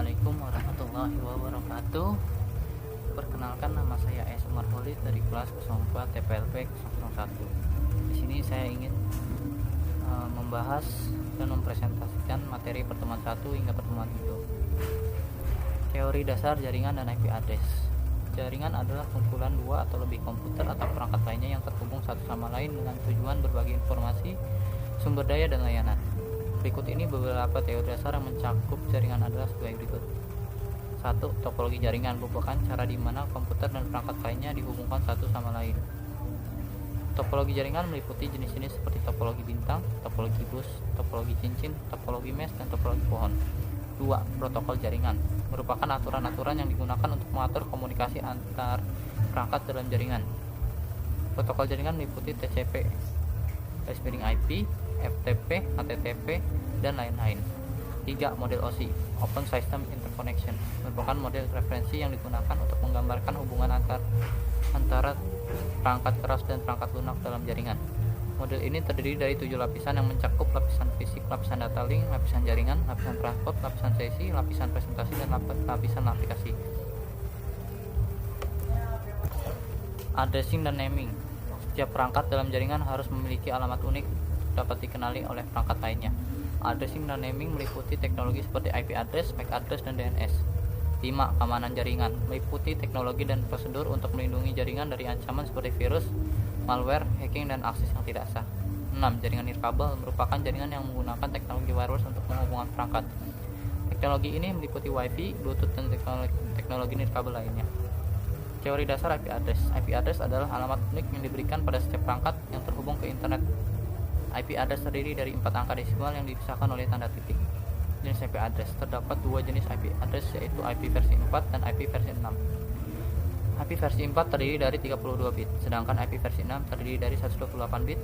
Assalamualaikum warahmatullahi wabarakatuh. Perkenalkan, nama saya S. Umar Khalid dari kelas 04 TPLP 001. Di sini saya ingin membahas dan mempresentasikan materi pertemuan 1 hingga pertemuan 7. Teori dasar jaringan dan IP address. Jaringan adalah kumpulan dua atau lebih komputer atau perangkat lainnya yang terhubung satu sama lain dengan tujuan berbagi informasi, sumber daya, dan layanan. Berikut ini beberapa teori dasar yang mencakup jaringan adalah sebagai berikut. 1. Topologi jaringan merupakan cara di mana komputer dan perangkat lainnya dihubungkan satu sama lain. Topologi jaringan meliputi jenis-jenis seperti topologi bintang, topologi bus, topologi cincin, topologi mesh, dan topologi pohon. 2. Protokol jaringan merupakan aturan-aturan yang digunakan untuk mengatur komunikasi antar perangkat dalam jaringan. Protokol jaringan meliputi TCP, IP, FTP, HTTP, dan lain-lain. 3. Model OSI, Open System Interconnection, merupakan model referensi yang digunakan untuk menggambarkan hubungan antara perangkat keras dan perangkat lunak dalam jaringan. Model ini terdiri dari 7 lapisan yang mencakup lapisan fisik, lapisan data link, lapisan jaringan, lapisan transport, lapisan sesi, lapisan presentasi, dan lapisan aplikasi. Addressing dan naming. Setiap perangkat dalam jaringan harus memiliki alamat unik dapat dikenali oleh perangkat lainnya. Addressing dan naming meliputi teknologi seperti IP address, MAC address, dan DNS. 5. Keamanan jaringan meliputi teknologi dan prosedur untuk melindungi jaringan dari ancaman seperti virus, malware, hacking, dan akses yang tidak sah. 6. Jaringan nirkabel merupakan jaringan yang menggunakan teknologi wireless untuk menghubungkan perangkat. Teknologi ini meliputi Wi-Fi, Bluetooth, dan teknologi nirkabel lainnya. Teori dasar IP address. IP address adalah alamat unik yang diberikan pada setiap perangkat yang terhubung ke internet. IP address terdiri dari 4 angka desimal yang dipisahkan oleh tanda titik. Jenis IP address. Terdapat 2 jenis IP address, yaitu IP versi 4 dan IP versi 6. IP versi 4 terdiri dari 32 bit, sedangkan IP versi 6 terdiri dari 128 bit.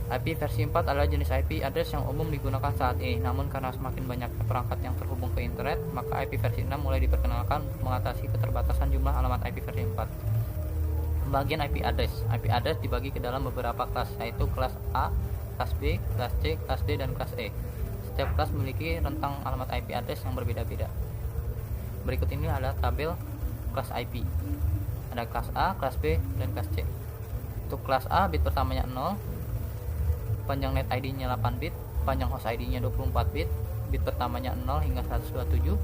IP versi 4 adalah jenis IP address yang umum digunakan saat ini, namun karena semakin banyaknya perangkat yang terhubung ke internet, maka IP versi 6 mulai diperkenalkan untuk mengatasi keterbatasan jumlah alamat IP versi 4. Pembagian IP address. IP address dibagi ke dalam beberapa kelas, yaitu kelas A, kelas B, kelas C, kelas D, dan kelas E. Setiap kelas memiliki rentang alamat IP address yang berbeda-beda. Berikut ini adalah tabel kelas IP. Ada kelas A, kelas B, dan kelas C. Untuk kelas A, bit pertamanya 0, panjang net ID-nya 8 bit, panjang host ID-nya 24 bit, bit pertamanya 0 hingga 127,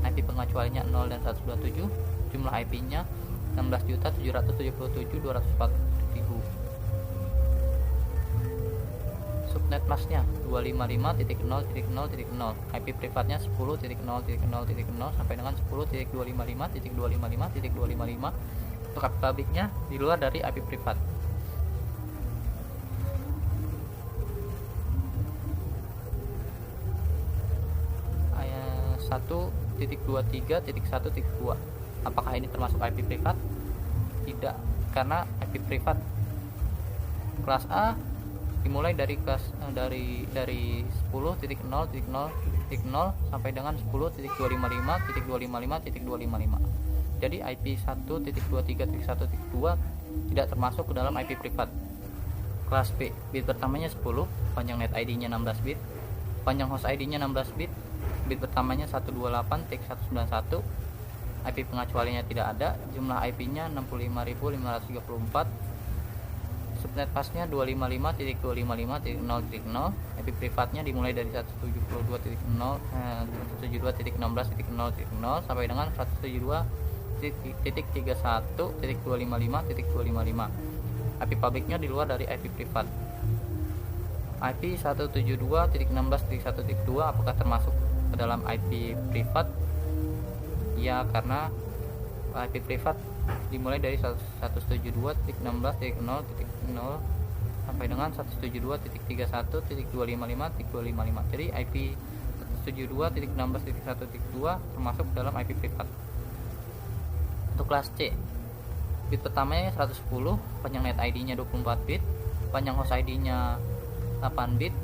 IP pengecualiannya 0 dan 127, jumlah IP-nya 16.777.204.000. Subnet masknya 255.0.0.0, IP privatnya 10.0.0.0 sampai dengan 10.255.255.255. Untuk IP publiknya di luar dari IP privat. Ayat 1.23.1.2. Apakah ini termasuk IP privat? Tidak, karena IP privat kelas A dimulai dari kelas dari 10.0.0.0 sampai dengan 10.255.255.255. Jadi IP 1.23.1.2 tidak termasuk ke dalam IP privat. Kelas B, bit pertamanya 10, panjang net ID-nya 16 bit, panjang host ID-nya 16 bit, bit pertamanya 128.191, IP pengecualiannya tidak ada, jumlah IP-nya 65.534, subnet masknya 255.255.0.0, IP privatnya dimulai dari 172.0.172.16.0.0 sampai dengan 172.31.255.255. IP publiknya di luar dari IP privat. IP 172.16.1.2 apakah termasuk ke dalam IP privat? Ya, karena IP privat dimulai dari 172.16.0.0 sampai dengan 172.31.255.255. Jadi IP 172.16.1.2 termasuk dalam IP privat. Untuk kelas C, bit pertamanya 110, panjang net ID-nya 24 bit, panjang host ID-nya 8 bit,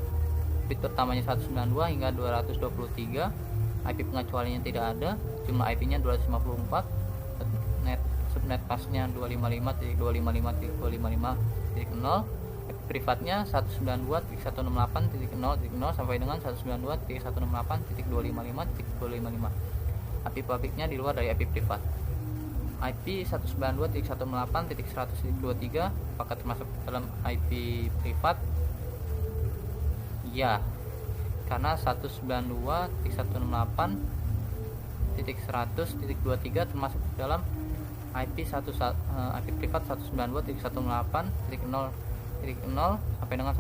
bit pertamanya 192 hingga 223, IP pengecualiannya tidak ada, jumlah IP-nya 254, subnet masknya 255.255.255.0, privatnya 192.168.0.0 sampai dengan 192.168.255.255. IP publiknya di luar dari IP privat. IP 192.168.100.23 apakah termasuk dalam IP privat? Ya, karena 192.168.100.23 termasuk dalam IP privat 192.168.0.0 sampai dengan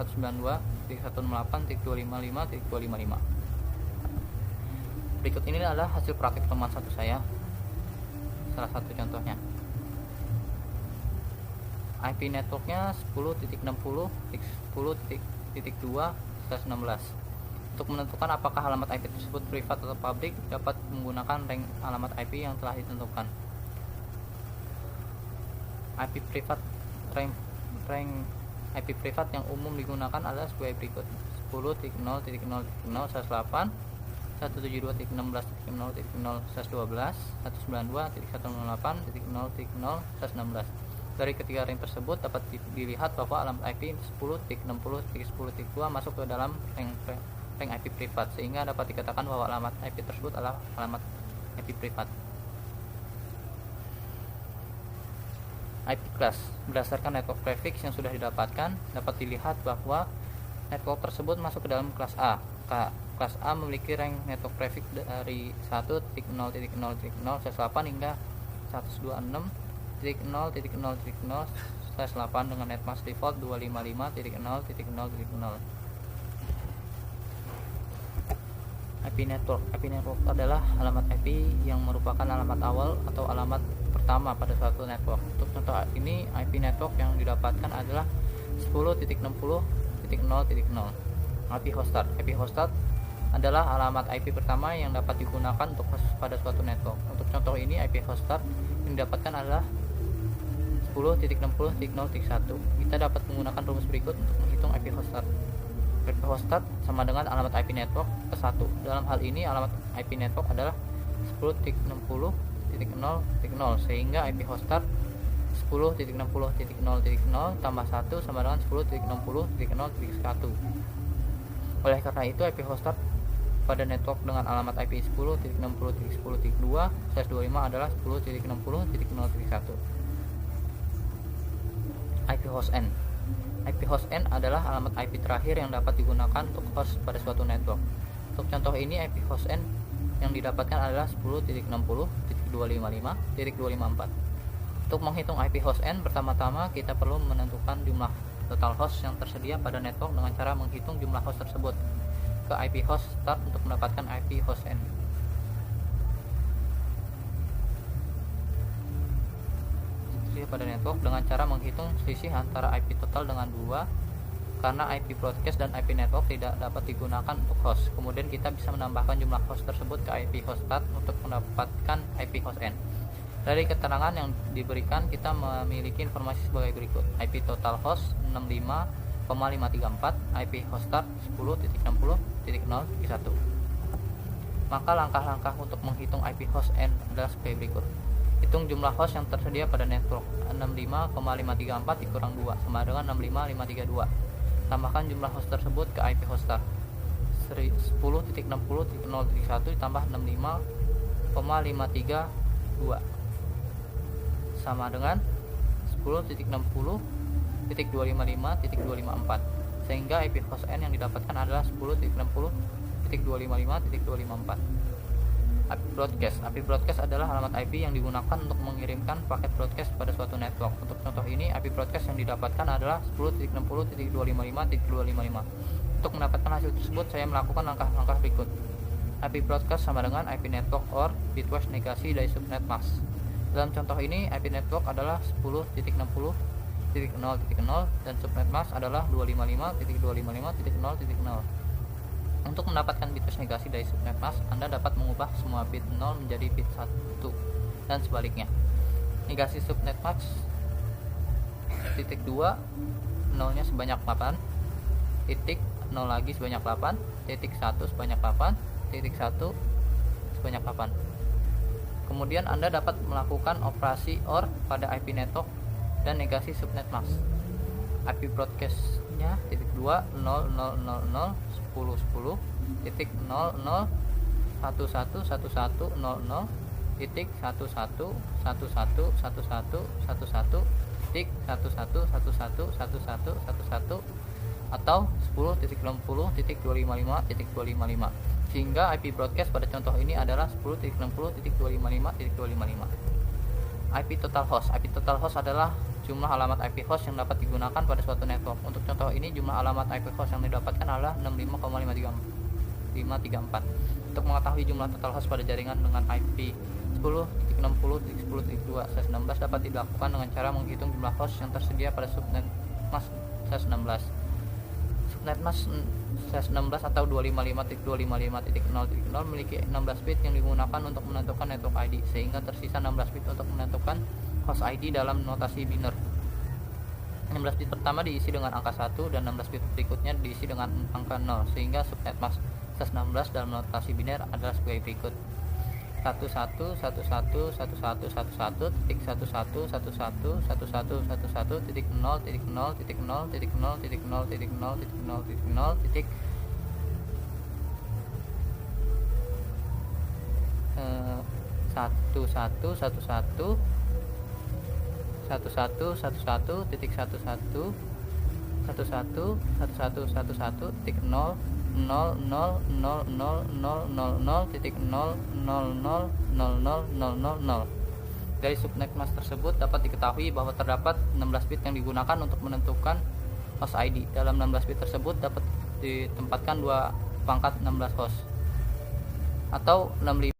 192.168.255.255. Berikut ini adalah hasil praktik teman satu saya. Salah satu contohnya, IP networknya 10.60.10.2/16. Untuk menentukan apakah alamat IP tersebut privat atau publik, dapat menggunakan rank alamat IP yang telah ditentukan. IP privat rank IP privat yang umum digunakan adalah sebagai berikut: 10.0.0.0/108, 172.16.0.0/112, 192.108.0.0/16. Dari ketiga rank tersebut dapat dilihat bahwa alamat IP 10.60.10.2 masuk ke dalam rank IP privat, sehingga dapat dikatakan bahwa alamat IP tersebut adalah alamat IP privat. IP class berdasarkan network prefix yang sudah didapatkan, dapat dilihat bahwa network tersebut masuk ke dalam kelas A. Kelas A memiliki rank network prefix dari 1.0.0.0/8 hingga 126.0.0.0/8 dengan netmask default 255.0.0.0. IP network adalah alamat IP yang merupakan alamat awal atau alamat pertama pada suatu network. Untuk contoh ini, IP network yang didapatkan adalah 10.60.0.0. IP hoststart adalah alamat IP pertama yang dapat digunakan untuk host pada suatu network. Untuk contoh ini, IP hoststart yang didapatkan adalah 10.60.0.1. Kita dapat menggunakan rumus berikut untuk menghitung IP hoststart. IP hoststart sama dengan alamat IP network ke 1. Dalam hal ini, alamat IP network adalah 10.60.0.0, sehingga IP hoststart 10.60.0.0 tambah 1 sama dengan 10.60.0.1. Oleh karena itu, IP hoststart pada network dengan alamat IP 10.60.10.2/25 adalah 10.60.0.1. IP host N. IP host N adalah alamat IP terakhir yang dapat digunakan untuk host pada suatu network. Untuk contoh ini, IP host N yang didapatkan adalah 10.60.255.254. Untuk menghitung IP host N, pertama-tama kita perlu menentukan jumlah total host yang tersedia pada network dengan cara menghitung jumlah host tersebut ke IP host start untuk mendapatkan IP host N. Pada network dengan cara menghitung selisih antara IP total dengan 2, karena IP broadcast dan IP network tidak dapat digunakan untuk host. Kemudian kita bisa menambahkan jumlah host tersebut ke IP host start untuk mendapatkan IP host N. Dari keterangan yang diberikan, kita memiliki informasi sebagai berikut: IP total host 65,534, IP host start 10.60.0.1. Maka langkah-langkah untuk menghitung IP host N adalah sebagai berikut. Hitung jumlah host yang tersedia pada network. 65,534 dikurang 2 sama dengan 65,532. Tambahkan jumlah host tersebut ke IP host start. 10.60.0.1 ditambah 65,532 sama dengan 10.60.255.254, sehingga IP host N yang didapatkan adalah 10.60.255.254. IP broadcast adalah alamat IP yang digunakan untuk mengirimkan paket broadcast pada suatu network. Untuk contoh ini, IP broadcast yang didapatkan adalah 10.60.255.255. Untuk mendapatkan hasil tersebut, saya melakukan langkah-langkah berikut. IP broadcast sama dengan IP network or bitwise negasi dari subnet mask. Dalam contoh ini, IP network adalah 10.60.0.0 dan subnet mask adalah 255.255.0.0. Untuk mendapatkan bitwise negasi dari subnet mask, Anda dapat mengubah semua bit 0 menjadi bit 1 dan sebaliknya. Negasi subnet mask titik 2 nolnya sebanyak 8, titik 0 lagi sebanyak 8, titik 1 sebanyak 8, titik 1 sebanyak 8. Kemudian Anda dapat melakukan operasi OR pada IP network dan negasi subnet mask. IP broadcast titiknya, titik 2 0 0 0 0 10 10 titik 0 0 11 11 0 0 titik 11 11 11 11 titik 11 11 11 11 atau 10.60.255.255 sehingga IP broadcast pada contoh ini adalah 10.60.255.255. IP total host. IP total host adalah jumlah alamat IP host yang dapat digunakan pada suatu network. Untuk contoh ini jumlah alamat IP host yang didapatkan adalah 65,534. Untuk mengetahui jumlah total host pada jaringan dengan IP 10.60.10.2/16 dapat dilakukan dengan cara menghitung jumlah host yang tersedia pada subnet mask 16. Subnet mask 16 atau 255.255.0.0 memiliki 16 bit yang digunakan untuk menentukan network ID, sehingga tersisa 16 bit untuk menentukan host ID dalam notasi biner. 16 bit pertama diisi dengan angka 1 dan 16 bit berikutnya diisi dengan angka 0, sehingga subnet mask 16 dalam notasi biner adalah sebagai berikut: 11.0.0.0.0.0.0.0.0.0.0.0.0.0.0.0.0.0.0.0.0.0.0.0. Dari subnet mask tersebut dapat diketahui bahwa terdapat 16 bit yang digunakan untuk menentukan host ID. Dalam 16 bit tersebut dapat ditempatkan dua pangkat 16 host atau 65.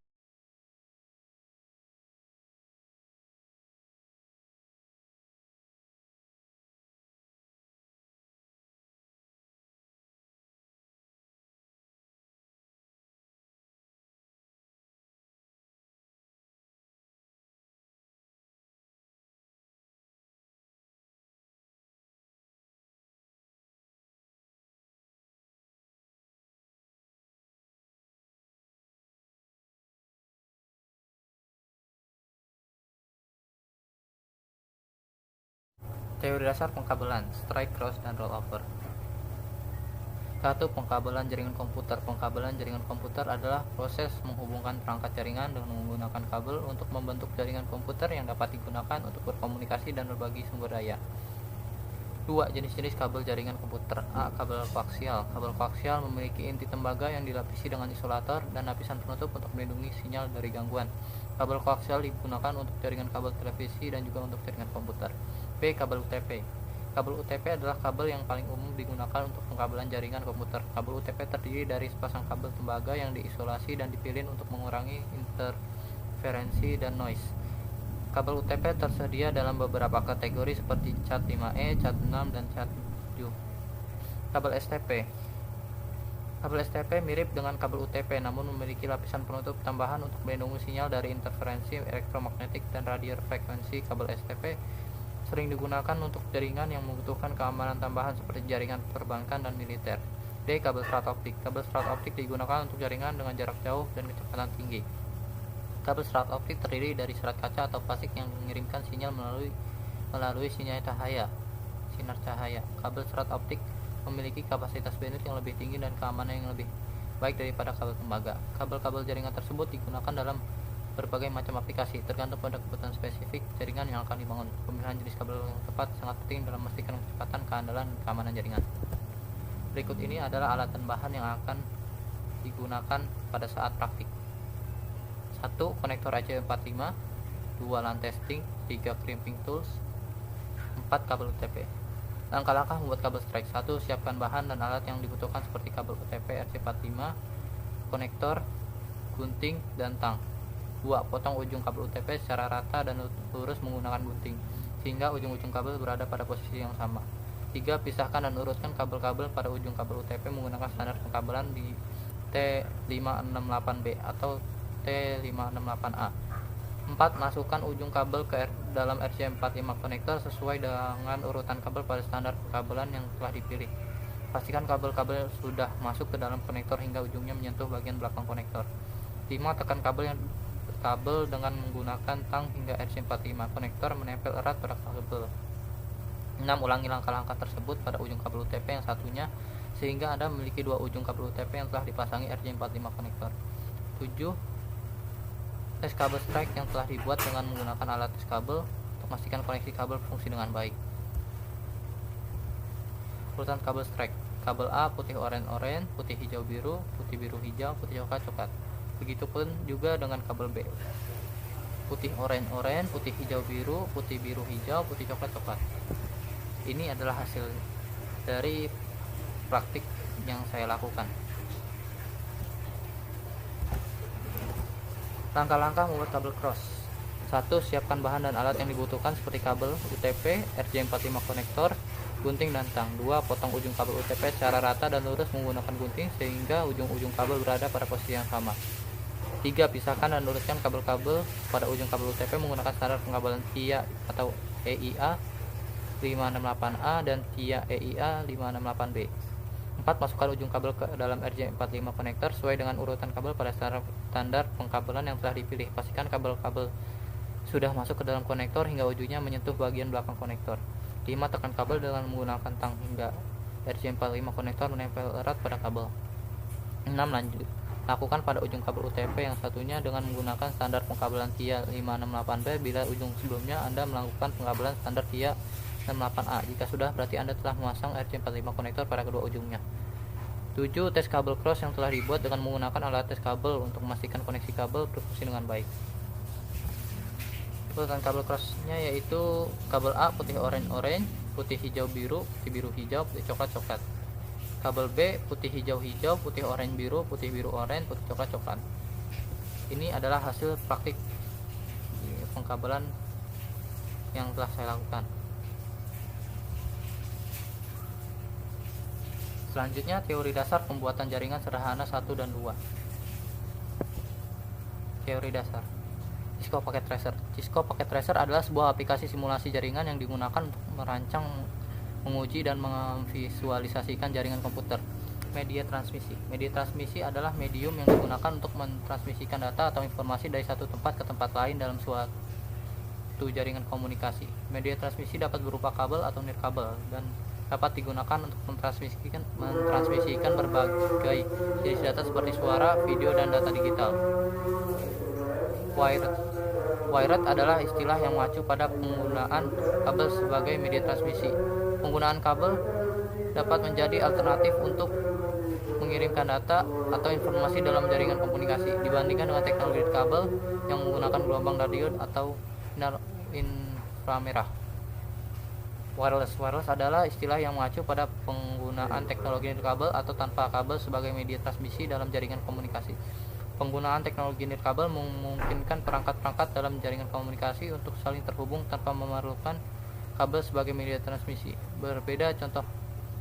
Teori dasar pengkabelan, strike, cross, dan rollover. 1. Pengkabelan jaringan komputer. Pengkabelan jaringan komputer adalah proses menghubungkan perangkat jaringan dengan menggunakan kabel untuk membentuk jaringan komputer yang dapat digunakan untuk berkomunikasi dan berbagi sumber daya. 2. Jenis-jenis kabel jaringan komputer. A. Kabel koaksial. Kabel koaksial memiliki inti tembaga yang dilapisi dengan isolator dan lapisan penutup untuk melindungi sinyal dari gangguan. Kabel koaksial digunakan untuk jaringan kabel televisi dan juga untuk jaringan komputer. B. Kabel UTP. Kabel UTP adalah kabel yang paling umum digunakan untuk pengkabelan jaringan komputer. Kabel UTP terdiri dari sepasang kabel tembaga yang diisolasi dan dipilih untuk mengurangi interferensi dan noise. Kabel UTP tersedia dalam beberapa kategori seperti Cat5e, Cat6, dan Cat7. Kabel STP. Kabel STP mirip dengan kabel UTP namun memiliki lapisan penutup tambahan untuk melindungi sinyal dari interferensi elektromagnetik dan radio frekuensi. Kabel STP sering digunakan untuk jaringan yang membutuhkan keamanan tambahan seperti jaringan perbankan dan militer. D. Kabel serat optik. Kabel serat optik digunakan untuk jaringan dengan jarak jauh dan kecepatan tinggi. Kabel serat optik terdiri dari serat kaca atau plastik yang mengirimkan sinyal melalui sinar cahaya. Kabel serat optik memiliki kapasitas bandwidth yang lebih tinggi dan keamanan yang lebih baik daripada kabel tembaga. Kabel-kabel jaringan tersebut digunakan dalam berbagai macam aplikasi, tergantung pada kebutuhan spesifik jaringan yang akan dibangun. Pemilihan jenis kabel yang tepat sangat penting dalam memastikan kecepatan, keandalan, dan keamanan jaringan. Berikut ini adalah alat dan bahan yang akan digunakan pada saat praktik. 1. Konektor RJ45, 2. LAN testing, 3. crimping tools, 4. Kabel UTP. Langkah-langkah membuat kabel strike. 1. Siapkan bahan dan alat yang dibutuhkan seperti kabel UTP RJ45, konektor, gunting, dan tang. 2. Potong ujung kabel UTP secara rata dan lurus menggunakan gunting, sehingga ujung-ujung kabel berada pada posisi yang sama. 3. Pisahkan dan urutkan kabel-kabel pada ujung kabel UTP menggunakan standar pengkabelan di T568B atau T568A. 4. Masukkan ujung kabel ke dalam RJ45 konektor sesuai dengan urutan kabel pada standar pengkabelan yang telah dipilih. Pastikan kabel-kabel sudah masuk ke dalam konektor hingga ujungnya menyentuh bagian belakang konektor. 5. Tekan kabel dengan menggunakan tang hingga RJ45 konektor menempel erat pada kabel. 6. Ulangi langkah-langkah tersebut pada ujung kabel UTP yang satunya sehingga Anda memiliki dua ujung kabel UTP yang telah dipasangi RJ45 konektor. 7. Tes kabel strike yang telah dibuat dengan menggunakan alat tes kabel untuk memastikan koneksi kabel berfungsi dengan baik. Urutan kabel strike. Kabel A putih oranye, putih hijau biru, putih biru hijau, putih coklat coklat. Begitupun juga dengan kabel B. Putih oranye, putih hijau biru hijau, putih coklat coklat. Ini adalah hasil dari praktik yang saya lakukan. Langkah-langkah membuat kabel cross. 1. Siapkan bahan dan alat yang dibutuhkan seperti kabel UTP, RJ45 konektor, gunting dan tang. 2. Potong ujung kabel UTP secara rata dan lurus menggunakan gunting sehingga ujung-ujung kabel berada pada posisi yang sama. 3. Pisahkan dan luruskan kabel-kabel pada ujung kabel UTP menggunakan standar pengabelan TIA atau EIA 568A dan TIA EIA 568B. 4. Masukkan ujung kabel ke dalam RJ45 konektor sesuai dengan urutan kabel pada standar pengkabelan yang telah dipilih. Pastikan kabel-kabel sudah masuk ke dalam konektor hingga ujungnya menyentuh bagian belakang konektor. 5. Tekan kabel dengan menggunakan tang hingga RJ45 konektor menempel erat pada kabel. 6. Lanjut. Lakukan pada ujung kabel UTP yang satunya dengan menggunakan standar pengkabelan TIA 568B bila ujung sebelumnya Anda melakukan pengkabelan standar TIA 68A. Jika sudah, berarti Anda telah memasang RJ45 konektor pada kedua ujungnya. 7. Tes kabel cross yang telah dibuat dengan menggunakan alat tes kabel untuk memastikan koneksi kabel berfungsi dengan baik. Urutan kabel crossnya yaitu kabel A putih oranye, putih hijau biru hijau, putih coklat coklat. Kabel B putih hijau hijau, putih oranye biru oranye, putih coklat coklat. Ini adalah hasil praktik pengkabelan yang telah saya lakukan. Selanjutnya, teori dasar pembuatan jaringan sederhana 1 dan 2. Teori dasar. Cisco Packet Tracer. Cisco Packet Tracer adalah sebuah aplikasi simulasi jaringan yang digunakan untuk merancang, menguji, dan memvisualisasikan jaringan komputer. Media transmisi. Media transmisi adalah medium yang digunakan untuk mentransmisikan data atau informasi dari satu tempat ke tempat lain dalam suatu jaringan komunikasi. Media transmisi dapat berupa kabel atau nirkabel dan dapat digunakan untuk mentransmisikan berbagai jenis data seperti suara, video, dan data digital. Wired adalah istilah yang mengacu pada penggunaan kabel sebagai media transmisi. Penggunaan kabel dapat menjadi alternatif untuk mengirimkan data atau informasi dalam jaringan komunikasi dibandingkan dengan teknologi kabel yang menggunakan gelombang radio atau inframerah. Wireless adalah istilah yang mengacu pada penggunaan teknologi nirkabel atau tanpa kabel sebagai media transmisi dalam jaringan komunikasi. Penggunaan teknologi nirkabel memungkinkan perangkat-perangkat dalam jaringan komunikasi untuk saling terhubung tanpa memerlukan kabel sebagai media transmisi.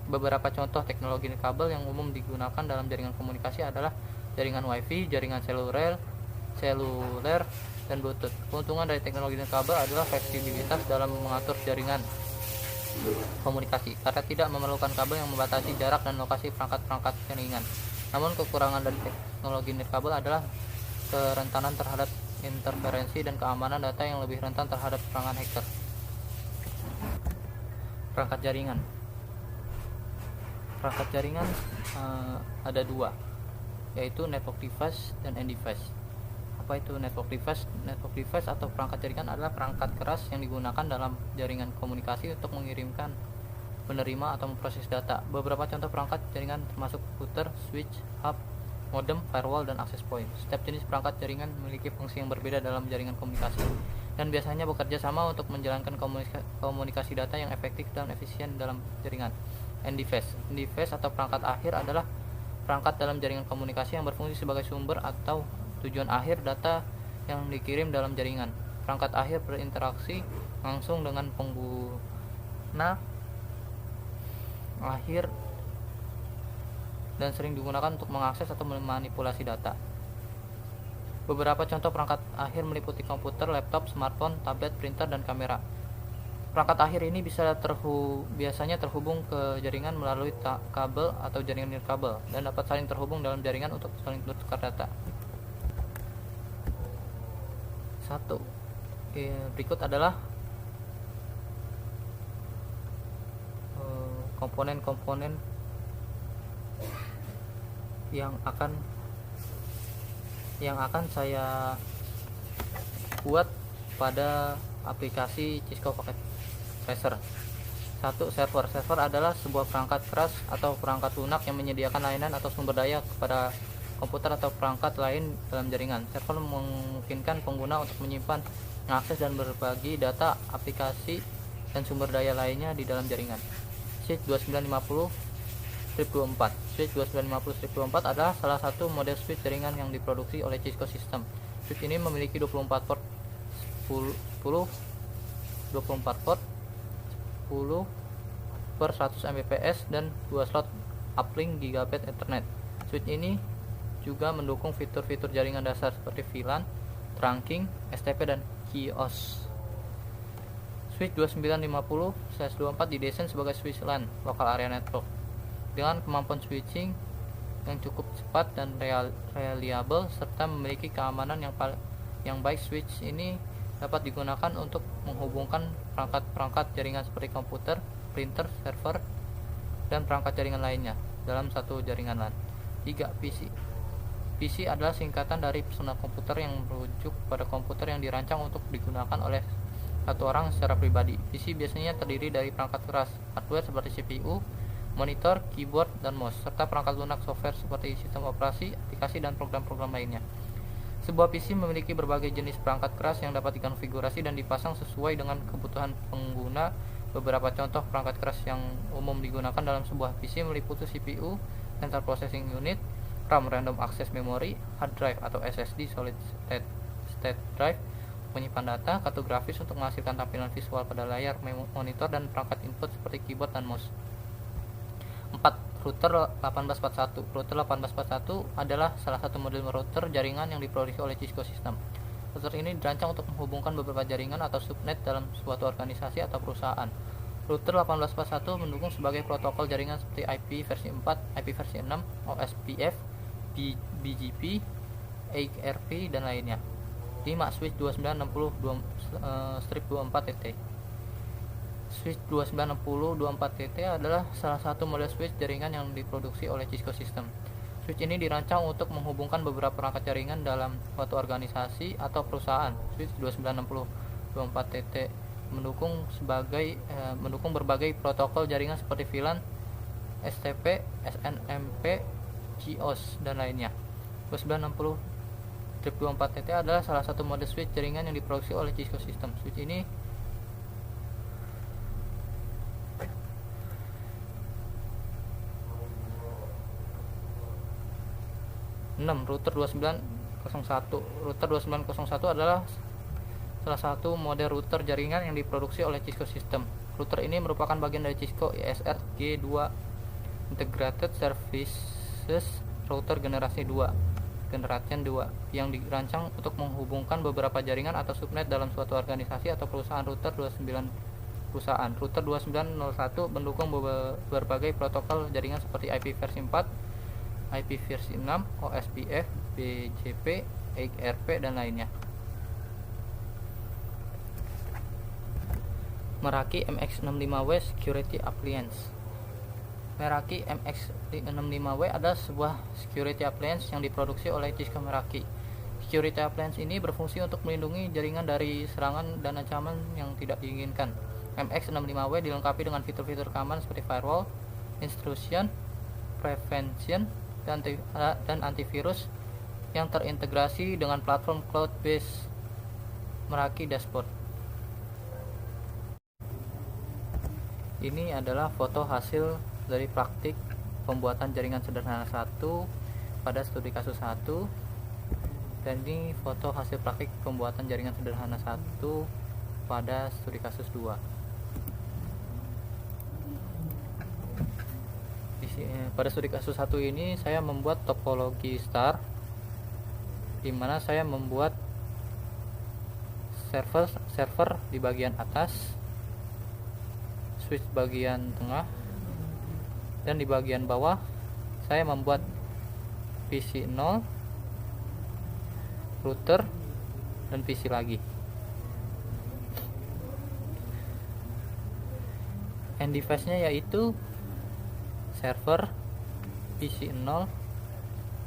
Beberapa contoh teknologi nirkabel yang umum digunakan dalam jaringan komunikasi adalah jaringan Wi-Fi, jaringan seluler, dan Bluetooth. Keuntungan dari teknologi nirkabel adalah fleksibilitas dalam mengatur jaringan komunikasi karena tidak memerlukan kabel yang membatasi jarak dan lokasi perangkat-perangkat jaringan. Namun kekurangan dari teknologi nirkabel adalah kerentanan terhadap interferensi dan keamanan data yang lebih rentan terhadap serangan hacker. Perangkat jaringan. Perangkat jaringan ada dua, yaitu network device dan end device. Apa itu network device? Network device atau perangkat jaringan adalah perangkat keras yang digunakan dalam jaringan komunikasi untuk mengirimkan, menerima, atau memproses data. Beberapa contoh perangkat jaringan termasuk router, switch, hub, modem, firewall, dan access point. Setiap jenis perangkat jaringan memiliki fungsi yang berbeda dalam jaringan komunikasi dan biasanya bekerja sama untuk menjalankan komunikasi data yang efektif dan efisien dalam jaringan. End device atau perangkat akhir adalah perangkat dalam jaringan komunikasi yang berfungsi sebagai sumber atau tujuan akhir data yang dikirim dalam jaringan. Perangkat akhir berinteraksi langsung dengan pengguna akhir dan sering digunakan untuk mengakses atau memanipulasi data. Beberapa contoh perangkat akhir meliputi komputer, laptop, smartphone, tablet, printer, dan kamera. Perangkat akhir ini biasanya terhubung ke jaringan melalui kabel atau jaringan nirkabel dan dapat saling terhubung dalam jaringan untuk saling bertukar data. Berikut adalah komponen-komponen yang akan saya buat pada aplikasi Cisco Packet Tracer. 1. Server adalah sebuah perangkat keras atau perangkat lunak yang menyediakan layanan atau sumber daya kepada komputer atau perangkat lain dalam jaringan. Server memungkinkan pengguna untuk menyimpan, mengakses, dan berbagi data, aplikasi, dan sumber daya lainnya di dalam jaringan. Switch 2950/24. Switch 2950/24 adalah salah satu model switch jaringan yang diproduksi oleh Cisco System. Switch ini memiliki 24 port 10/100 Mbps dan 2 slot uplink Gigabit Ethernet. Switch ini juga mendukung fitur-fitur jaringan dasar seperti VLAN, trunking, STP, dan QoS. Switch 2950/24 didesain sebagai switch LAN (Local Area Network) dengan kemampuan switching yang cukup cepat dan reliable serta memiliki keamanan yang baik. Switch ini dapat digunakan untuk menghubungkan perangkat-perangkat jaringan seperti komputer, printer, server, dan perangkat jaringan lainnya dalam satu jaringan LAN. 3. PC adalah singkatan dari personal komputer yang merujuk pada komputer yang dirancang untuk digunakan oleh satu orang secara pribadi. PC biasanya terdiri dari perangkat keras hardware seperti CPU, monitor, keyboard, dan mouse, serta perangkat lunak software seperti sistem operasi, aplikasi, dan program-program lainnya. Sebuah PC memiliki berbagai jenis perangkat keras yang dapat dikonfigurasi dan dipasang sesuai dengan kebutuhan pengguna. Beberapa contoh perangkat keras yang umum digunakan dalam sebuah PC meliputi CPU, Central Processing Unit, RAM Random Access Memory, hard drive atau SSD Solid State Drive, menyimpan data, kartu grafis untuk menghasilkan tampilan visual pada layar monitor, dan perangkat input seperti keyboard dan mouse. 4. Router 1841. Router 1841 adalah salah satu model router jaringan yang diproduksi oleh Cisco System. Router ini dirancang untuk menghubungkan beberapa jaringan atau subnet dalam suatu organisasi atau perusahaan. Router 1841 mendukung sebagai protokol jaringan seperti IP versi 4, IP versi 6, OSPF, BGP, XRP, dan lainnya. 5. Switch 2960/24TT. Switch 2960/24TT adalah salah satu model switch jaringan yang diproduksi oleh Cisco System. Switch ini dirancang untuk menghubungkan beberapa perangkat jaringan dalam suatu organisasi atau perusahaan. Switch 2960/24TT mendukung berbagai protokol jaringan seperti VLAN, STP, SNMP, QoS, dan lainnya. 2960/24TT adalah salah satu model switch jaringan yang diproduksi oleh Cisco System. Switch ini Router 2901. Router 2901 adalah salah satu model router jaringan yang diproduksi oleh Cisco System. Router ini merupakan bagian dari Cisco ISR G2 Integrated Services Router generasi 2 yang dirancang untuk menghubungkan beberapa jaringan atau subnet dalam suatu organisasi atau perusahaan. Router 2901 mendukung berbagai protokol jaringan seperti IP versi 4, IP versi 6, OSPF, BGP, XRP, dan lainnya. Meraki MX65W Security Appliance. Meraki MX65W adalah sebuah security appliance yang diproduksi oleh Cisco Meraki. Security appliance ini berfungsi untuk melindungi jaringan dari serangan dan ancaman yang tidak diinginkan. MX65W dilengkapi dengan fitur-fitur keamanan seperti firewall, intrusion prevention, dan antivirus yang terintegrasi dengan platform cloud-based Meraki Dashboard. Ini adalah foto hasil dari praktik pembuatan jaringan sederhana 1 pada studi kasus 1, dan ini foto hasil praktik pembuatan jaringan sederhana 1 pada studi kasus 2. Pada studi kasus 1 ini saya membuat topologi star, di mana saya membuat server di bagian atas, switch bagian tengah, dan di bagian bawah saya membuat PC 0, router, dan PC lagi. End device-nya yaitu server, PC 0,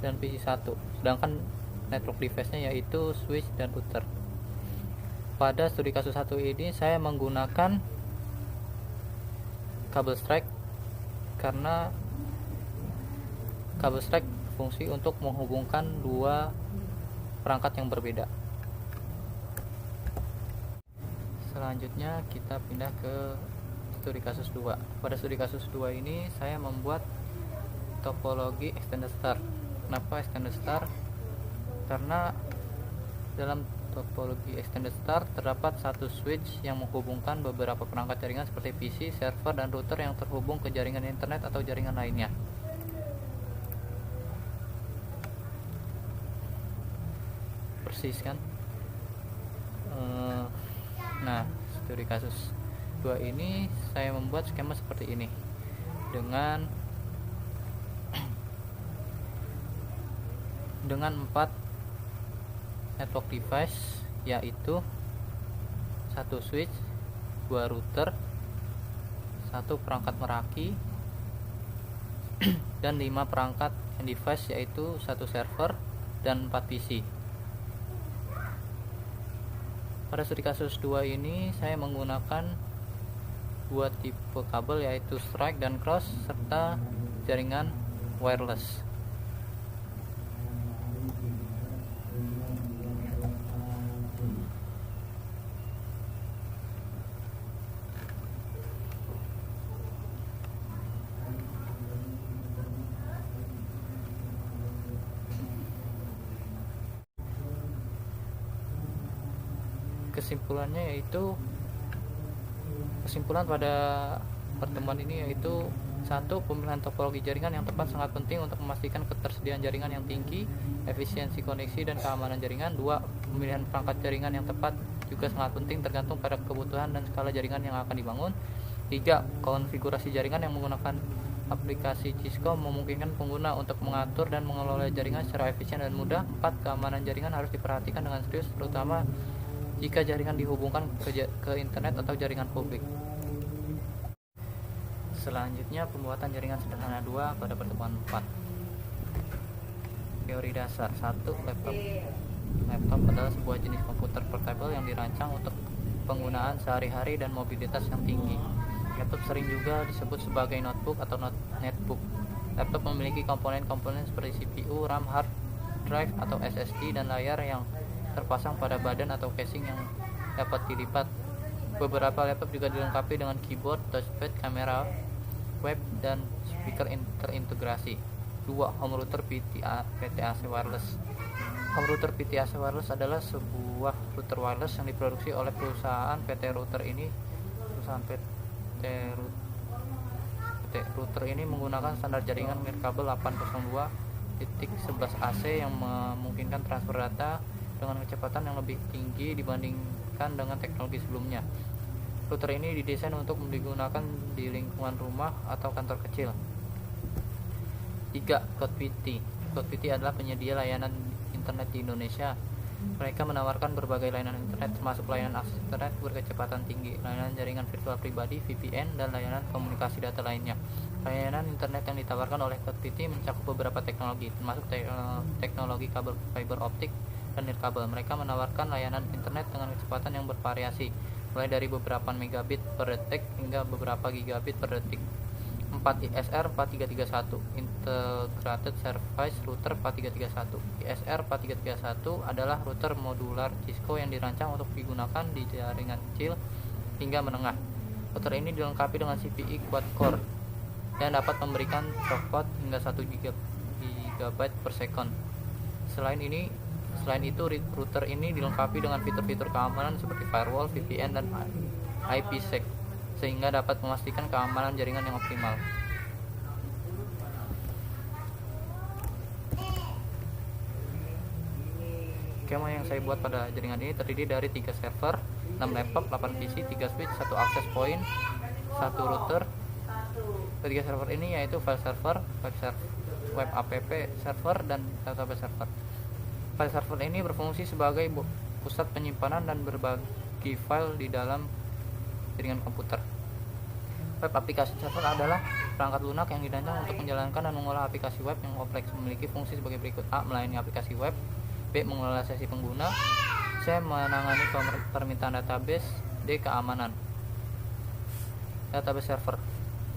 dan PC 1. Sedangkan network device-nya yaitu switch dan router. Pada studi kasus 1 ini saya menggunakan kabel strike karena kabel strike berfungsi untuk menghubungkan dua perangkat yang berbeda. Selanjutnya kita pindah ke studi kasus 2. Pada studi kasus 2 ini saya membuat topologi extended star. Kenapa extended star? Karena dalam topologi extended star terdapat satu switch yang menghubungkan beberapa perangkat jaringan seperti PC, server, dan router yang terhubung ke jaringan internet atau jaringan lainnya. Persis kan? Nah, studi kasus 2 ini saya membuat skema seperti ini dengan 4 network device, yaitu 1 switch, 2 router, 1 perangkat meraki, dan 5 perangkat device, yaitu 1 server dan 4 PC. Pada studi kasus 2 ini saya menggunakan 2 tipe kabel, yaitu strike dan cross, serta jaringan wireless. Kesimpulan pada pertemuan ini yaitu: 1. Pemilihan topologi jaringan yang tepat sangat penting untuk memastikan ketersediaan jaringan yang tinggi, efisiensi koneksi, dan keamanan jaringan. 2. Pemilihan perangkat jaringan yang tepat juga sangat penting, tergantung pada kebutuhan dan skala jaringan yang akan dibangun. 3. Konfigurasi jaringan yang menggunakan aplikasi Cisco memungkinkan pengguna untuk mengatur dan mengelola jaringan secara efisien dan mudah. 4. Keamanan jaringan harus diperhatikan dengan serius, terutama jika jaringan dihubungkan ke internet atau jaringan publik. Selanjutnya, pembuatan jaringan sederhana 2 pada pertemuan 4. Teori dasar. 1. Laptop. Laptop adalah sebuah jenis komputer portable yang dirancang untuk penggunaan sehari-hari dan mobilitas yang tinggi. Laptop sering juga disebut sebagai notebook atau netbook. Laptop memiliki komponen-komponen seperti CPU, RAM, hard drive atau SSD, dan layar yang terpasang pada badan atau casing yang dapat dilipat. Beberapa laptop juga dilengkapi dengan keyboard, touchpad, kamera web, dan speaker terintegrasi. 2. Home router PTAC wireless. Home router PTAC wireless adalah sebuah router wireless yang diproduksi oleh perusahaan PT Router ini. Router ini menggunakan standar jaringan nirkabel 802.11ac yang memungkinkan transfer data dengan kecepatan yang lebih tinggi dibandingkan dengan teknologi sebelumnya. Router ini didesain untuk digunakan di lingkungan rumah atau kantor kecil. 3. CloudPT. CloudPT adalah penyedia layanan internet di Indonesia. Mereka menawarkan berbagai layanan internet, termasuk layanan akses internet berkecepatan tinggi, layanan jaringan virtual pribadi (VPN), dan layanan komunikasi data lainnya. Layanan internet yang ditawarkan oleh CloudPT mencakup beberapa teknologi, termasuk teknologi kabel fiber optik dan nirkabel. Mereka menawarkan layanan internet dengan kecepatan yang bervariasi, mulai dari beberapa megabit per detik hingga beberapa gigabit per detik. 4. ISR 4331 Integrated Service Router 4331. ISR 4331 adalah router modular Cisco yang dirancang untuk digunakan di jaringan kecil hingga menengah. Router ini dilengkapi dengan CPI quad-core yang dapat memberikan throughput hingga 1 GB per second. Selain itu, router ini dilengkapi dengan fitur-fitur keamanan seperti firewall, VPN, dan IPsec, sehingga dapat memastikan keamanan jaringan yang optimal. Skema yang saya buat pada jaringan ini terdiri dari 3 server, 6 laptop, 8 PC, 3 switch, 1 access point, 1 router. Ketiga server ini yaitu file server, web app server, dan database server. File server ini berfungsi sebagai pusat penyimpanan dan berbagi file di dalam jaringan komputer. Web aplikasi server adalah perangkat lunak yang dirancang untuk menjalankan dan mengolah aplikasi web yang kompleks, memiliki fungsi sebagai berikut: A. Melayani aplikasi web. B. Mengelola sesi pengguna. C. Menangani permintaan database. D. Keamanan. Database server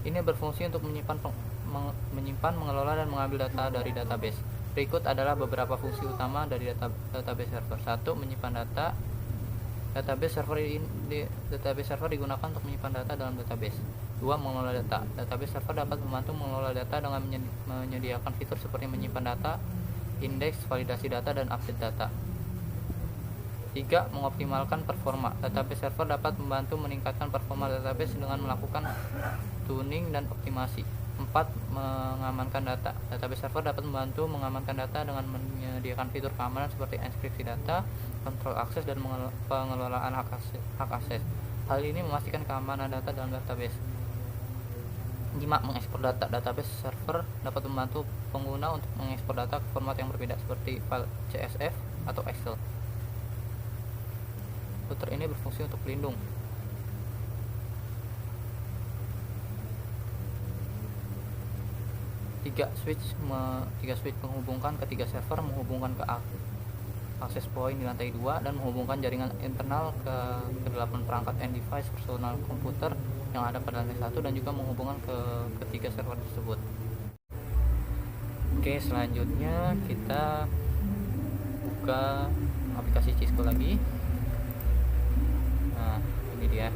ini berfungsi untuk menyimpan, mengelola, dan mengambil data dari database. Berikut adalah beberapa fungsi utama dari database server. 1. Menyimpan data. Database server digunakan untuk menyimpan data dalam database. 2. Mengelola data. Database server dapat membantu mengelola data dengan menyediakan fitur seperti menyimpan data, indeks, validasi data, dan update data. 3. Mengoptimalkan performa. Database server dapat membantu meningkatkan performa database dengan melakukan tuning dan optimasi. 4. Mengamankan data. Database server dapat membantu mengamankan data dengan menyediakan fitur keamanan seperti enkripsi data, kontrol akses, dan pengelolaan hak akses. Hal ini memastikan keamanan data dalam database. 5. Mengekspor data. Database server dapat membantu pengguna untuk mengekspor data ke format yang berbeda seperti file CSV atau Excel. Router ini berfungsi untuk pelindung. 3 switch menghubungkan ketiga server, menghubungkan ke akses point di lantai 2, dan menghubungkan jaringan internal ke 8 perangkat end device personal komputer yang ada pada lantai 1, dan juga menghubungkan ke ketiga server tersebut. Oke, selanjutnya kita buka aplikasi Cisco lagi. Nah, ini dia.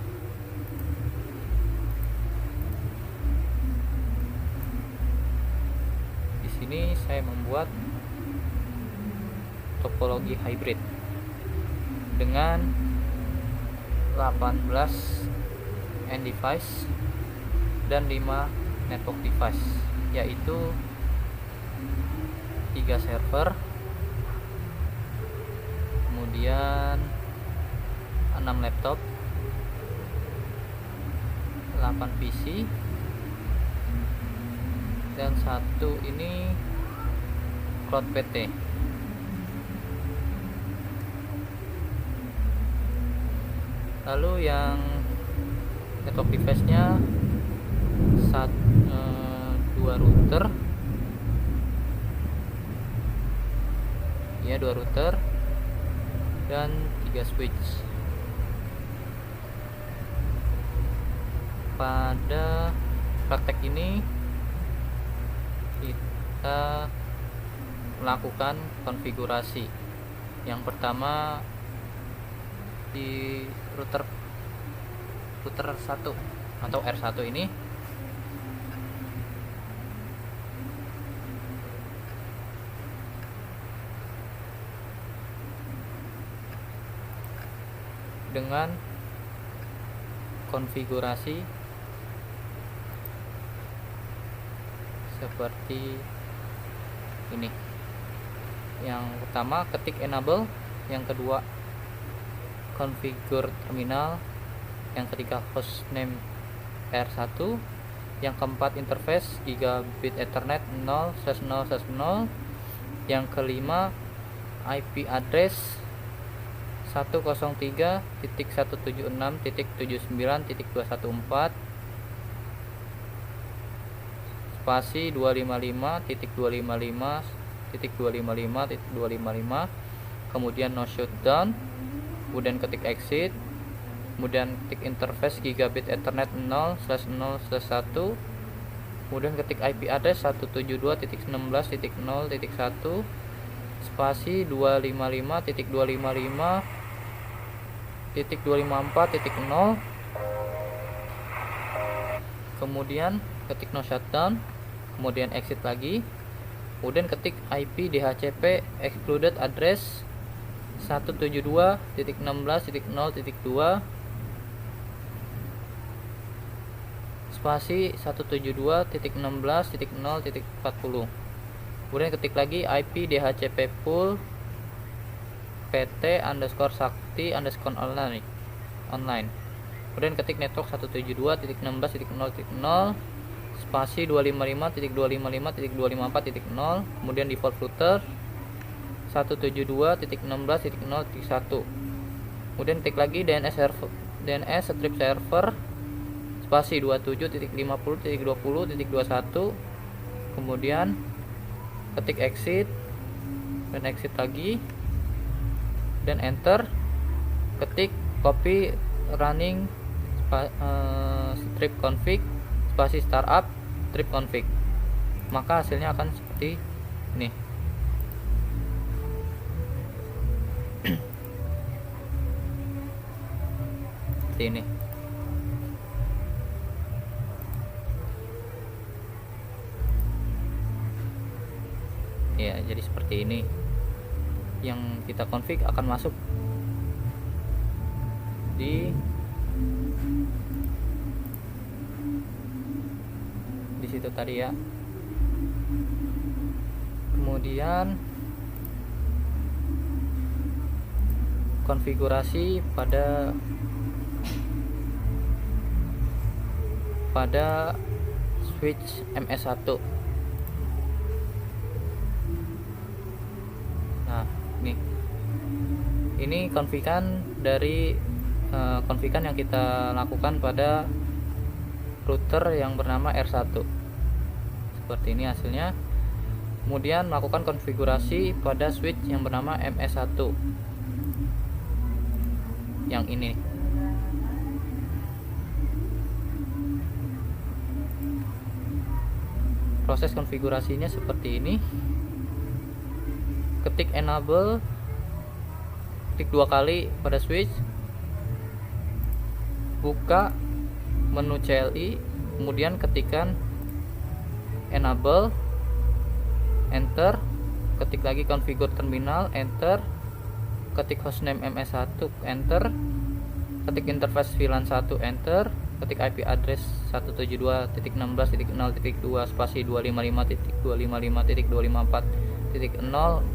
Ini saya membuat topologi hybrid dengan 18 end device dan 5 network device, yaitu 3 server, kemudian 6 laptop, 8 PC, dan 1 ini Cloud PT. Lalu yang network device-nya 2 router, ya 2 router dan 3 switch. Pada praktek ini kita melakukan konfigurasi. Yang pertama di router 1 atau R1 ini dengan konfigurasi seperti ini. Yang pertama ketik enable, yang kedua configure terminal, yang ketiga hostname R1, yang keempat interface gigabit ethernet 0/0/0, yang kelima IP address 103.176.79.214 spasi 255.255.255.255, kemudian no shutdown, kemudian ketik exit, kemudian ketik interface gigabit ethernet 0/0/1, kemudian ketik IP address 172.16.0.1 spasi 255.255.254.0, kemudian ketik no shutdown, kemudian exit lagi, kemudian ketik IP DHCP excluded address 172.16.0.2 spasi 172.16.0.40, kemudian ketik lagi IP DHCP pool PT _sakti _online, kemudian ketik network 172.16.0.0 spasi 255.255.254.0, kemudian default router 172.16.0.1, kemudian ketik lagi DNS strip server spasi 27.50.20.21, kemudian ketik exit dan exit lagi dan enter, ketik copy running strip config spasi startup strip config, maka hasilnya akan seperti ini. Seperti ini. Ya, jadi seperti ini. Yang kita config akan masuk di situ tadi ya. Kemudian konfigurasi pada switch MS1. Nah, ini konfigan dari konfigan yang kita lakukan pada router yang bernama R1. Seperti ini hasilnya. Kemudian melakukan konfigurasi pada switch yang bernama MS1 yang ini. Proses konfigurasinya seperti ini. Ketik enable, klik 2 kali pada switch, buka menu CLI, kemudian ketikkan enable, enter, ketik lagi configure terminal, enter, ketik hostname MS1, enter, ketik interface VLAN 1, enter, ketik IP address 172.16.0.2 spasi 255.255.254.0,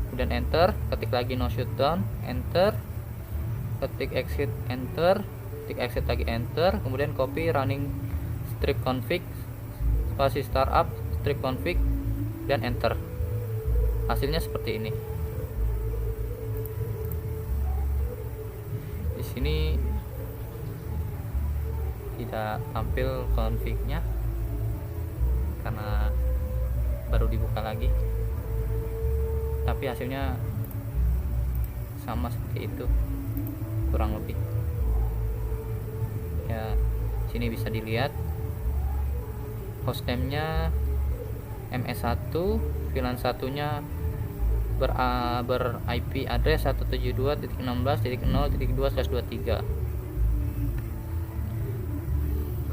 kemudian enter, ketik lagi no shutdown, enter, ketik exit, enter, ketik exit lagi, enter, kemudian copy running strip config spasi startup strip config dan enter. Hasilnya seperti ini. Di sini tidak tampil config-nya karena baru dibuka lagi, tapi hasilnya sama seperti itu kurang lebih ya. Sini bisa dilihat hostname-nya MS1, VLAN 1-nya ber IP address 172.16.0.2/23.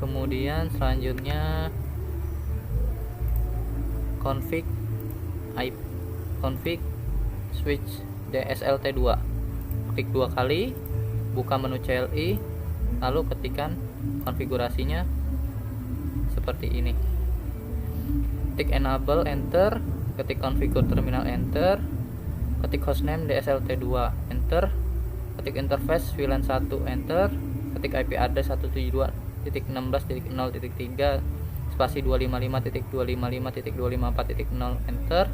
Kemudian selanjutnya config switch DSLT2. Klik 2 kali, buka menu CLI, lalu ketikkan konfigurasinya seperti ini. Ketik enable, enter, ketik configure terminal, enter, ketik hostname DSLT2, enter, ketik interface VLAN 1, enter, ketik IP address 172.16.0.3 spasi 255.255.254.0, enter,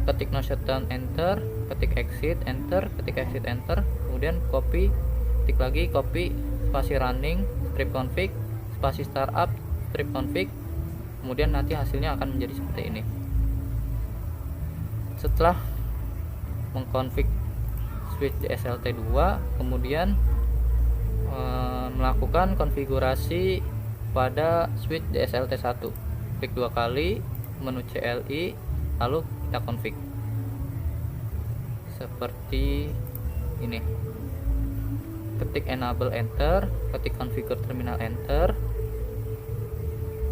ketik no shutdown, enter, ketik exit, enter, ketik exit, enter, kemudian copy, ketik lagi copy spasi running strip config spasi startup strip config, kemudian nanti hasilnya akan menjadi seperti ini. Setelah mengkonfig switch DSLT2, kemudian melakukan konfigurasi pada switch DSLT1. Klik 2 kali menu CLI, lalu kita config seperti ini. Ketik enable, enter, ketik configure terminal, enter,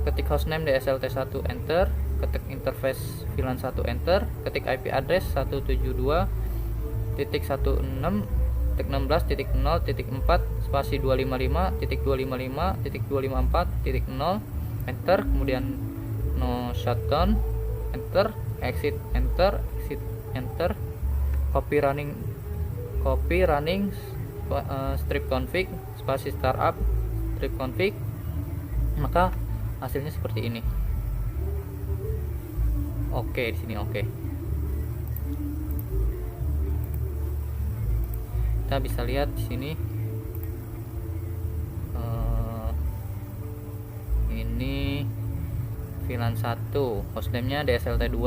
ketik hostname DSLT1, enter, ketik interface VLAN 1, enter, ketik IP address 172.16.0.4 spasi 255.255.254.0, enter, kemudian no shutdown, enter, exit, enter, exit, enter, copy running strip config spasi startup strip config, maka hasilnya seperti ini. Oke, di sini oke. Kita bisa lihat di sini VLAN 1, hostname-nya DSLT2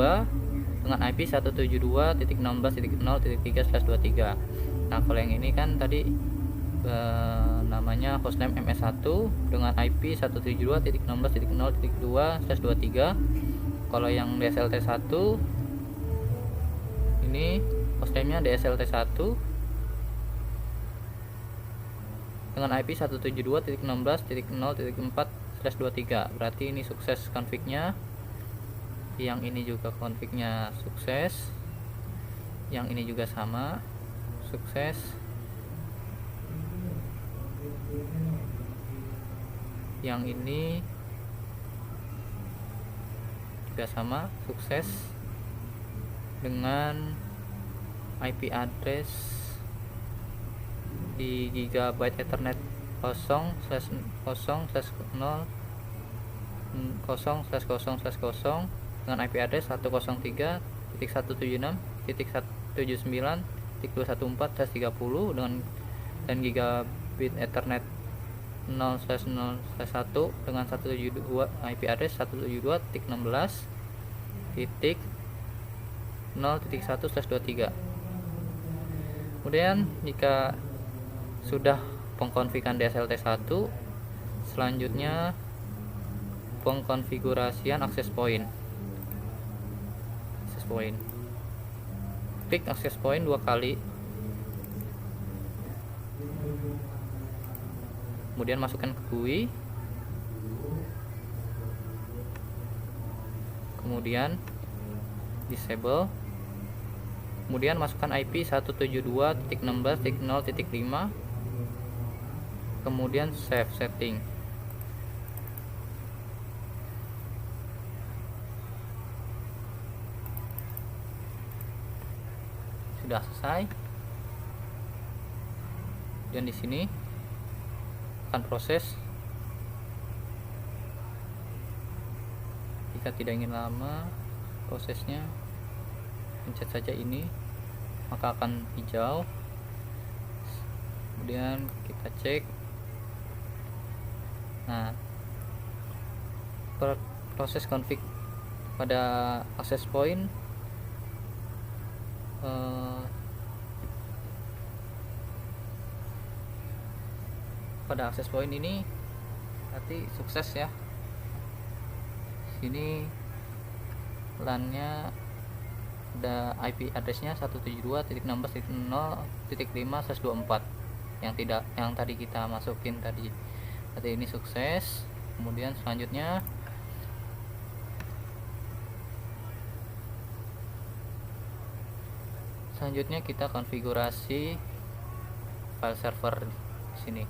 dengan IP 172.16.0.3/23. Nah, kalau yang ini kan tadi namanya hostname MS1 dengan IP 172.16.0.2/23. Kalau yang DSLT1 ini hostname-nya DSLT1 dengan IP 172.16.0.4/23. Berarti ini sukses config-nya. Yang ini juga config-nya sukses. Yang ini juga sama, sukses. Yang ini juga sama, sukses dengan IP address di gigabyte Ethernet 0/0/0/0/0 dengan IP address 103.1.179.214/30 dan gigabit Ethernet 0/0/1 dengan 172 IP address 172.16.0.1/23. Kemudian jika sudah pengkonfigan DSLT1, selanjutnya pengkonfigurasian access point. Klik access point 2 kali, kemudian masukkan ke GUI, kemudian disable, kemudian masukkan IP 172.16.0.5, kemudian save setting. Sudah selesai. Dan di sini akan proses. Jika tidak ingin lama prosesnya, pencet saja ini, maka akan hijau. Kemudian kita cek. Nah, proses config pada access point ini berarti sukses ya. Sini LAN-nya ada IP address-nya 172.16.0.5/24 yang tadi kita masukin tadi. Berarti ini sukses. Kemudian selanjutnya kita konfigurasi file server di sini.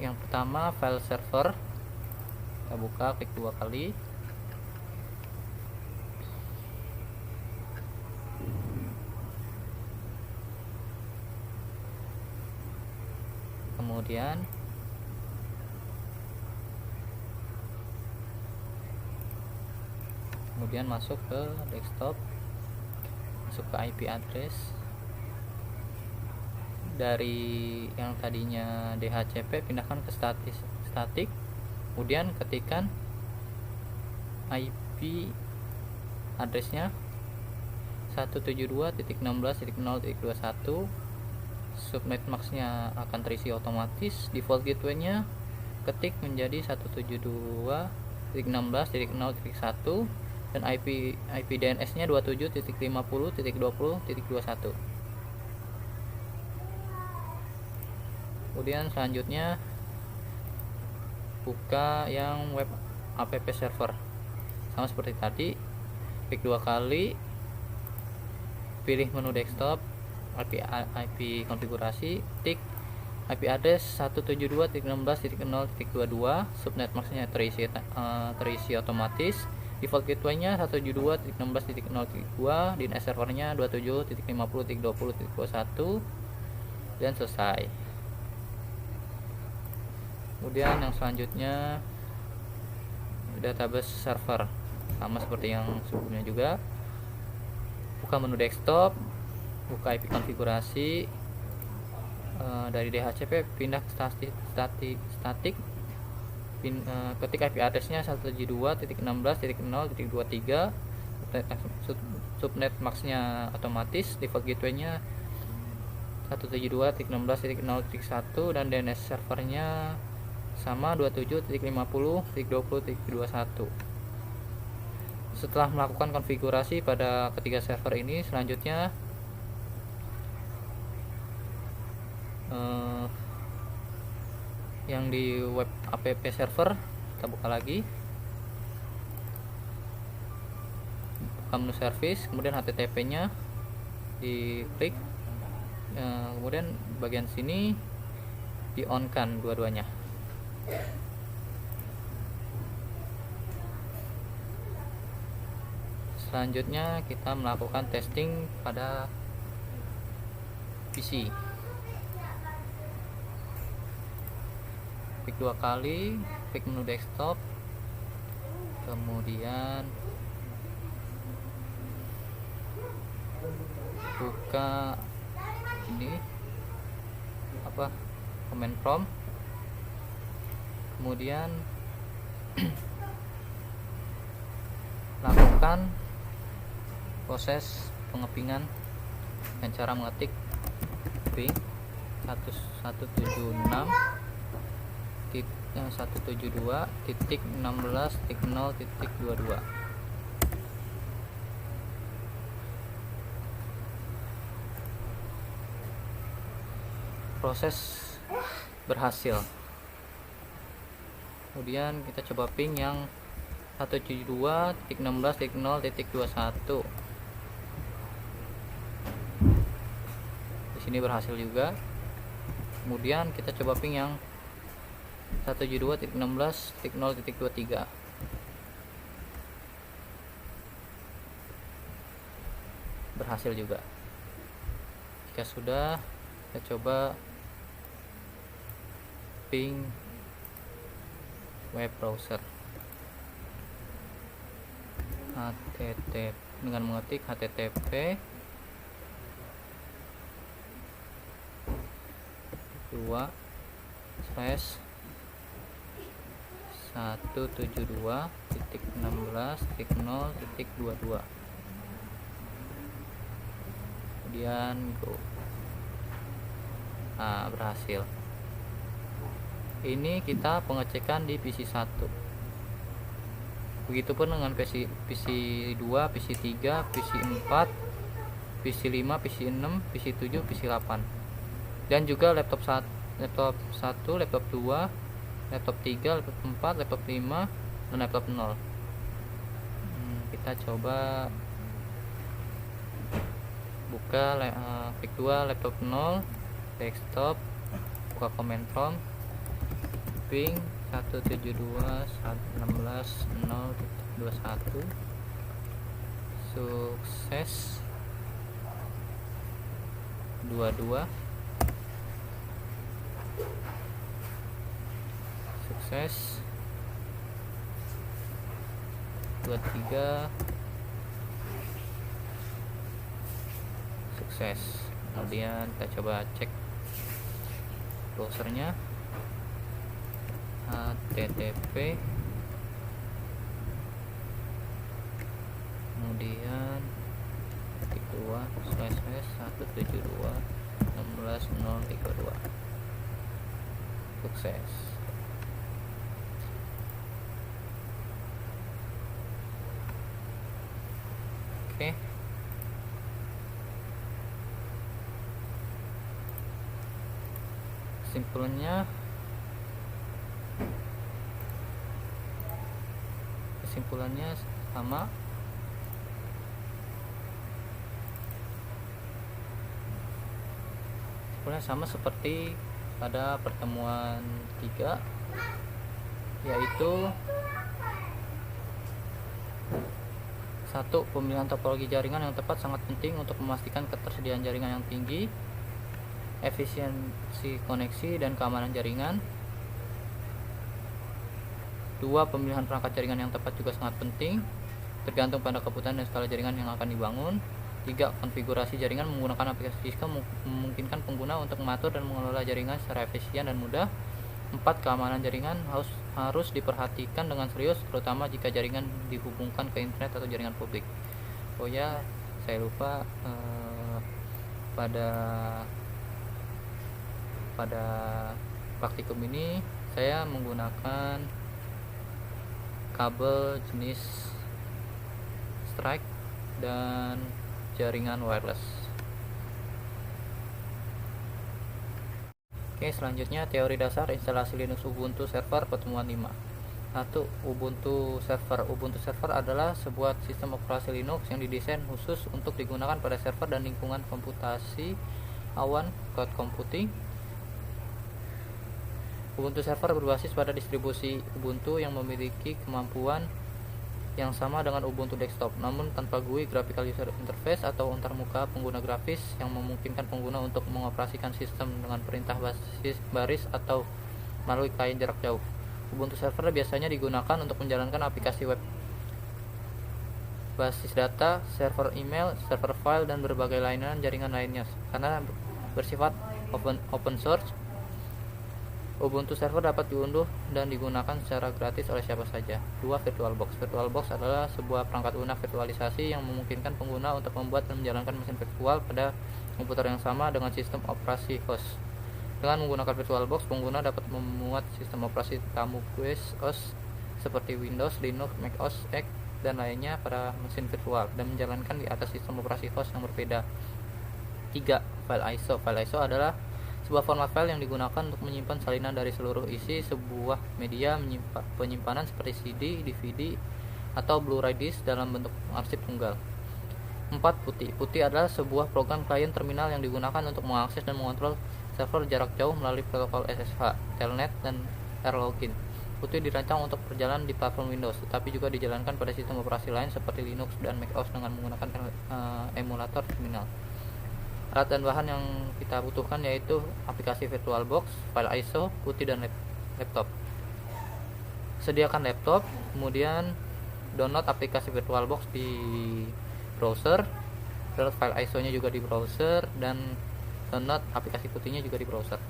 Yang pertama file server, kita buka, klik 2 kali, kemudian masuk ke desktop, masuk ke IP address dari yang tadinya DHCP pindahkan ke statik, kemudian ketikkan IP addressnya 172.16.0.21. subnet maxnya akan terisi otomatis. Default gateway-nya ketik menjadi 172.16.0.1 dan IP DNS-nya 27.50.20.21. Kemudian selanjutnya buka yang web app server, sama seperti tadi, klik 2 kali, pilih menu desktop, IP konfigurasi, tik IP address 172.16.0.22, subnet maxnya terisi otomatis. Default gateway-nya 172.16.0.2, DNS servernya 27.50.20.21, dan selesai. Kemudian yang selanjutnya database server, sama seperti yang sebelumnya juga. Buka menu desktop, buka IP konfigurasi, dari DHCP pindah ke statik, ketik IP address-nya 172.16.0.23, subnet max-nya otomatis, default gateway-nya 172.16.0.1, dan DNS servernya sama 27.50.20.21. Setelah melakukan konfigurasi pada ketiga server ini, selanjutnya yang di web app server kita buka lagi, buka menu service, kemudian HTTP nya diklik, kemudian bagian sini di on kan dua-duanya. Selanjutnya kita melakukan testing pada PC. Klik 2 kali, klik menu desktop, kemudian buka ini command prompt, kemudian lakukan proses pengepingan dengan cara mengetik ping 172.16.0.22. Proses berhasil. Kemudian kita coba ping yang 172.16.0.21. Di sini berhasil juga. Kemudian kita coba ping yang 172.16.0.23. Berhasil juga. Jika sudah, kita coba ping web browser HTTP dengan mengetik HTTP 2/172.16.0.22, kemudian go. Berhasil. Ini kita pengecekan di PC 1. Begitupun dengan PC 2, PC 3, PC 4, PC 5, PC 6, PC 7, PC 8. Dan juga laptop 1, laptop 2, laptop 3, laptop 4, laptop 5, dan laptop 0. Kita coba buka klik 2 laptop 0, desktop, buka command prompt, ping 172.16.0.21, sukses 22, sukses 23, sukses. Kemudian kita coba cek browsernya, HTTP, kemudian ketik 2/172.16.0.32, sukses. Oke. Kesimpulannya sama. Kesimpulannya sama seperti pada pertemuan 3, yaitu 1. Pemilihan topologi jaringan yang tepat sangat penting untuk memastikan ketersediaan jaringan yang tinggi, efisiensi koneksi, dan keamanan jaringan. 2. Pemilihan perangkat jaringan yang tepat juga sangat penting, tergantung pada kebutuhan dan skala jaringan yang akan dibangun. 3. Konfigurasi jaringan menggunakan aplikasi Cisco memungkinkan pengguna untuk mengatur dan mengelola jaringan secara efisien dan mudah. 4. Keamanan jaringan harus diperhatikan dengan serius, terutama jika jaringan dihubungkan ke internet atau jaringan publik. Oh ya, saya lupa pada praktikum ini saya menggunakan kabel jenis strike dan jaringan wireless. Oke, selanjutnya teori dasar instalasi Linux Ubuntu Server pertemuan 5. 1. Ubuntu Server. Ubuntu Server adalah sebuah sistem operasi Linux yang didesain khusus untuk digunakan pada server dan lingkungan komputasi awan cloud computing. Ubuntu Server berbasis pada distribusi Ubuntu yang memiliki kemampuan yang sama dengan Ubuntu desktop, namun tanpa GUI graphical user interface atau antarmuka pengguna grafis yang memungkinkan pengguna untuk mengoperasikan sistem dengan perintah baris atau melalui klien jarak jauh. Ubuntu Server biasanya digunakan untuk menjalankan aplikasi web, basis data, server email, server file, dan berbagai layanan jaringan lainnya. Karena bersifat open source, Ubuntu Server dapat diunduh dan digunakan secara gratis oleh siapa saja. 2. VirtualBox. VirtualBox adalah sebuah perangkat lunak virtualisasi yang memungkinkan pengguna untuk membuat dan menjalankan mesin virtual pada komputer yang sama dengan sistem operasi host. Dengan menggunakan VirtualBox, pengguna dapat memuat sistem operasi tamu OS seperti Windows, Linux, Mac OS X, dan lainnya pada mesin virtual dan menjalankan di atas sistem operasi host yang berbeda. 3. File ISO. File ISO adalah sebuah format file yang digunakan untuk menyimpan salinan dari seluruh isi sebuah media penyimpanan seperti CD, DVD, atau Blu-ray disk dalam bentuk arsip tunggal. 4. PuTTY. PuTTY adalah sebuah program klien terminal yang digunakan untuk mengakses dan mengontrol server jarak jauh melalui protokol SSH, Telnet, dan AirLogin. PuTTY dirancang untuk berjalan di platform Windows, tetapi juga dijalankan pada sistem operasi lain seperti Linux dan Mac OS dengan menggunakan emulator terminal. Alat dan bahan yang kita butuhkan yaitu aplikasi VirtualBox, file ISO, PuTTY, dan laptop. Sediakan laptop, kemudian download aplikasi VirtualBox di browser, download file ISO-nya juga di browser, dan download aplikasi PuTTY-nya juga di browser.